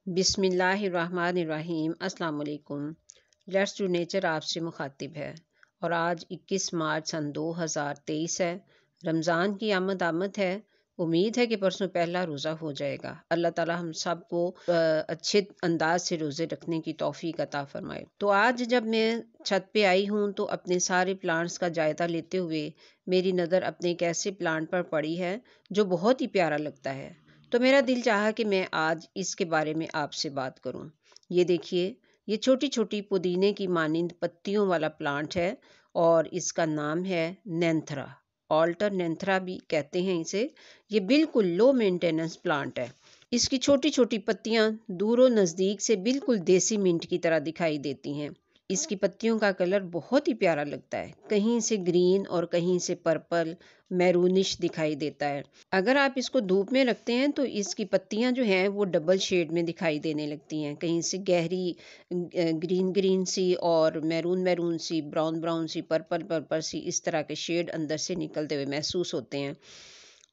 बिस्मिल्लाहिर्रहमानिर्रहीम। अस्सलाम वालेकुम। लेट्स टू नेचर आपसे मुखातिब है और आज 21 मार्च सन 2023 है। रमज़ान की आमद है। उम्मीद है कि परसों पहला रोज़ा हो जाएगा। अल्लाह ताला हम सब को अच्छे अंदाज से रोज़े रखने की तौफीक अता फरमाए। तो आज जब मैं छत पे आई हूँ तो अपने सारे प्लांट्स का जायज़ा लेते हुए मेरी नज़र अपने एक ऐसे प्लांट पर पड़ी है जो बहुत ही प्यारा लगता है। तो मेरा दिल चाहा कि मैं आज इसके बारे में आपसे बात करूं। ये देखिए, ये छोटी छोटी पुदीने की मानिंद पत्तियों वाला प्लांट है और इसका नाम है नेंथरा। ऑल्टर नेंथरा भी कहते हैं इसे। ये बिल्कुल लो मेंटेनेंस प्लांट है। इसकी छोटी छोटी पत्तियां दूरों नज़दीक से बिल्कुल देसी मिंट की तरह दिखाई देती हैं। इसकी पत्तियों का कलर बहुत ही प्यारा लगता है, कहीं से ग्रीन और कहीं से पर्पल मैरूनिश दिखाई देता है। अगर आप इसको धूप में रखते हैं तो इसकी पत्तियां जो हैं वो डबल शेड में दिखाई देने लगती हैं, कहीं से गहरी ग्रीन ग्रीन सी और मैरून मैरून सी, ब्राउन ब्राउन सी, पर्पल पर्पल सी, इस तरह के शेड अंदर से निकलते हुए महसूस होते हैं।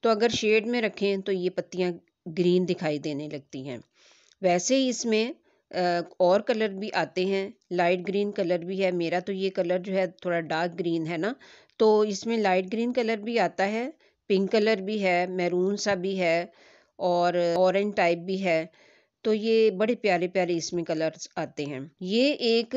तो अगर शेड में रखें तो ये पत्तियां ग्रीन दिखाई देने लगती हैं। वैसे ही इसमें और कलर भी आते हैं, लाइट ग्रीन कलर भी है। मेरा तो ये कलर जो है थोड़ा डार्क ग्रीन है ना, तो इसमें लाइट ग्रीन कलर भी आता है, पिंक कलर भी है, मैरून सा भी है और ऑरेंज टाइप भी है। तो ये बड़े प्यारे प्यारे इसमें कलर्स आते हैं। ये एक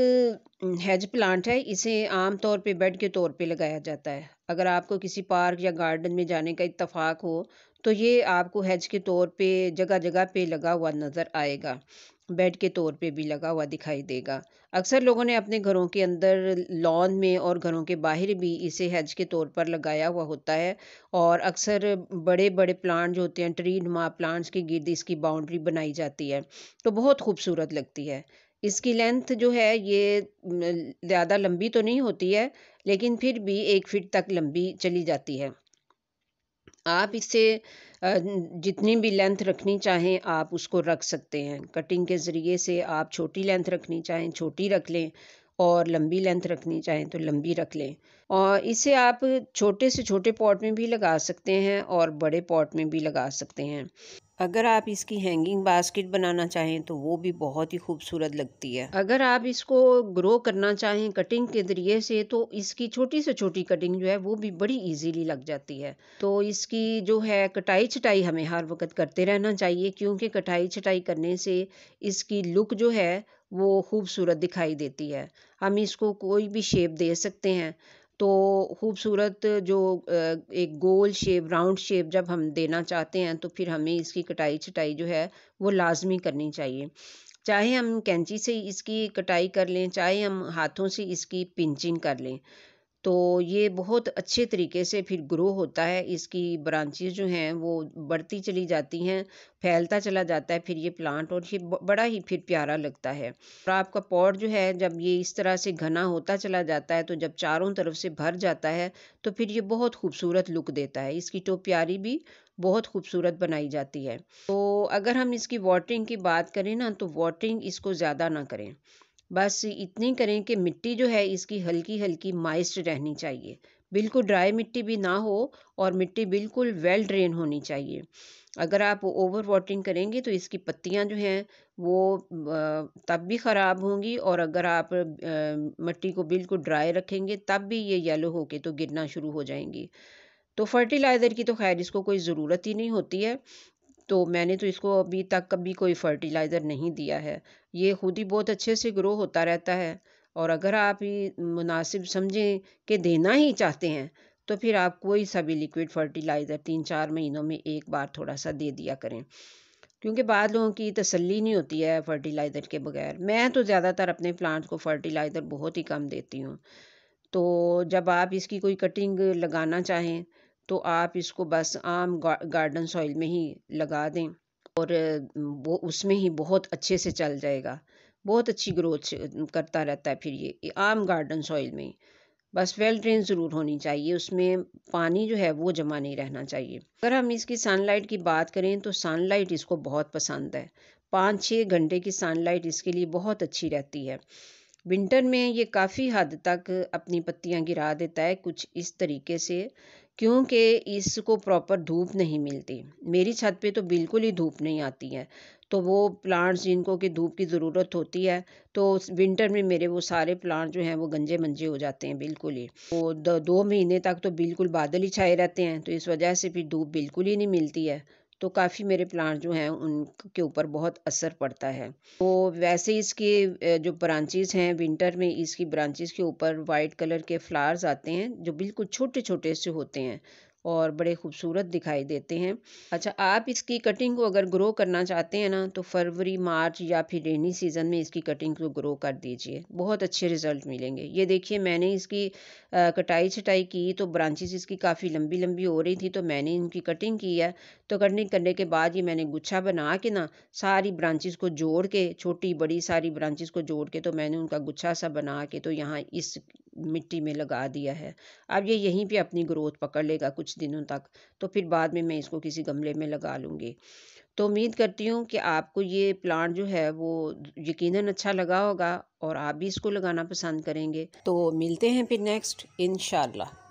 हेज प्लांट है। इसे आम तौर पे बेड के तौर पे लगाया जाता है। अगर आपको किसी पार्क या गार्डन में जाने का इत्तेफाक हो तो ये आपको हेज के तौर पे जगह जगह पे लगा हुआ नज़र आएगा। बेड के तौर पे भी लगा हुआ दिखाई देगा। अक्सर लोगों ने अपने घरों के अंदर लॉन में और घरों के बाहर भी इसे हेज के तौर पर लगाया हुआ होता है। और अक्सर बड़े बड़े प्लांट जो होते हैं, ट्री नुमा प्लांट्स के गिर्द इसकी बाउंड्री बनाई जाती है, तो बहुत खूबसूरत लगती है। इसकी लेंथ जो है ये ज़्यादा लंबी तो नहीं होती है, लेकिन फिर भी 1 फीट तक लंबी चली जाती है। आप इससे जितनी भी लेंथ रखनी चाहें आप उसको रख सकते हैं। कटिंग के ज़रिए से आप छोटी लेंथ रखनी चाहें छोटी रख लें और लंबी लेंथ रखनी चाहें तो लंबी रख लें। और इसे आप छोटे से छोटे पॉट में भी लगा सकते हैं और बड़े पॉट में भी लगा सकते हैं। अगर आप इसकी हैंगिंग बास्केट बनाना चाहें तो वो भी बहुत ही खूबसूरत लगती है। अगर आप इसको ग्रो करना चाहें कटिंग के ज़रिए से तो इसकी छोटी से छोटी कटिंग जो है वो भी बड़ी इजीली लग जाती है। तो इसकी जो है कटाई छटाई हमें हर वक्त करते रहना चाहिए, क्योंकि कटाई छटाई करने से इसकी लुक जो है वो खूबसूरत दिखाई देती है। हम इसको कोई भी शेप दे सकते हैं। तो खूबसूरत जो एक गोल शेप, राउंड शेप जब हम देना चाहते हैं तो फिर हमें इसकी कटाई छटाई जो है वो लाजमी करनी चाहिए। चाहे हम कैंची से इसकी कटाई कर लें, चाहे हम हाथों से इसकी पिंचिंग कर लें, तो ये बहुत अच्छे तरीके से फिर ग्रो होता है। इसकी ब्रांचेस जो हैं वो बढ़ती चली जाती हैं, फैलता चला जाता है फिर ये प्लांट, और ये बड़ा ही फिर प्यारा लगता है। और आपका पॉट जो है जब ये इस तरह से घना होता चला जाता है, तो जब चारों तरफ से भर जाता है तो फिर ये बहुत खूबसूरत लुक देता है। इसकी टोपियारी भी बहुत खूबसूरत बनाई जाती है। तो अगर हम इसकी वाटरिंग की बात करें ना, तो वाटरिंग इसको ज़्यादा ना करें, बस इतनी करें कि मिट्टी जो है इसकी हल्की हल्की मॉइस्ट रहनी चाहिए। बिल्कुल ड्राई मिट्टी भी ना हो और मिट्टी बिल्कुल वेल ड्रेन होनी चाहिए। अगर आप ओवर वाटरिंग करेंगे तो इसकी पत्तियां जो हैं वो तब भी ख़राब होंगी, और अगर आप मिट्टी को बिल्कुल ड्राई रखेंगे तब भी ये येलो होके तो गिरना शुरू हो जाएंगी। तो फर्टिलाइज़र की तो खैर इसको कोई ज़रूरत ही नहीं होती है। तो मैंने तो इसको अभी तक कभी कोई फर्टिलाइज़र नहीं दिया है। ये खुद ही बहुत अच्छे से ग्रो होता रहता है। और अगर आप ये मुनासिब समझें कि देना ही चाहते हैं तो फिर आप कोई सा भी लिक्विड फर्टिलाइज़र 3-4 महीनों में एक बार थोड़ा सा दे दिया करें, क्योंकि बाद लोगों की तसल्ली नहीं होती है फर्टिलाइज़र के बगैर। मैं तो ज़्यादातर अपने प्लांट्स को फर्टिलाइज़र बहुत ही कम देती हूँ। तो जब आप इसकी कोई कटिंग लगाना चाहें तो आप इसको बस आम गार्डन सॉइल में ही लगा दें और वो उसमें ही बहुत अच्छे से चल जाएगा। बहुत अच्छी ग्रोथ करता रहता है फिर ये आम गार्डन सॉइल में। बस वेल ड्रेन ज़रूर होनी चाहिए, उसमें पानी जो है वो जमा नहीं रहना चाहिए। अगर हम इसकी सनलाइट की बात करें तो सनलाइट इसको बहुत पसंद है। 5-6 घंटे की सनलाइट इसके लिए बहुत अच्छी रहती है। विंटर में ये काफ़ी हद तक अपनी पत्तियां गिरा देता है कुछ इस तरीके से क्योंकि इसको प्रॉपर धूप नहीं मिलती। मेरी छत पे तो बिल्कुल ही धूप नहीं आती है। तो वो प्लांट्स जिनको कि धूप की ज़रूरत होती है, तो विंटर में मेरे वो सारे प्लांट जो हैं वो गंजे-मंजे हो जाते हैं बिल्कुल ही। वो द 2 महीने तक तो बिल्कुल बादल ही छाए रहते हैं, तो इस वजह से फिर धूप बिल्कुल ही नहीं मिलती है। तो काफ़ी मेरे प्लांट जो हैं उनके ऊपर बहुत असर पड़ता है। तो वैसे इसके जो ब्रांचेज़ हैं, विंटर में इसकी ब्रांचेज़ के ऊपर वाइट कलर के फ्लावर्स आते हैं जो बिल्कुल छोटे-छोटे से होते हैं और बड़े खूबसूरत दिखाई देते हैं। अच्छा, आप इसकी कटिंग को अगर ग्रो करना चाहते हैं ना, तो फरवरी, मार्च या फिर रेनी सीज़न में इसकी कटिंग को ग्रो कर दीजिए। बहुत अच्छे रिज़ल्ट मिलेंगे। ये देखिए, मैंने इसकी कटाई-छटाई की तो ब्रांचेज़ इसकी काफ़ी लंबी-लंबी हो रही थी, तो मैंने इनकी कटिंग की है। तो कटिंग करने के बाद ये मैंने गुच्छा बना के ना सारी ब्रांचेज़ को जोड़ के, छोटी-बड़ी सारी ब्रांचेज़ को जोड़ के, तो मैंने उनका गुच्छा सा बना के तो यहाँ इस मिट्टी में लगा दिया है। अब ये यहीं पे अपनी ग्रोथ पकड़ लेगा कुछ दिनों तक, तो फिर बाद में मैं इसको किसी गमले में लगा लूँगी। तो उम्मीद करती हूँ कि आपको ये प्लांट जो है वो यकीनन अच्छा लगा होगा और आप भी इसको लगाना पसंद करेंगे। तो मिलते हैं फिर नेक्स्ट इंशाल्लाह।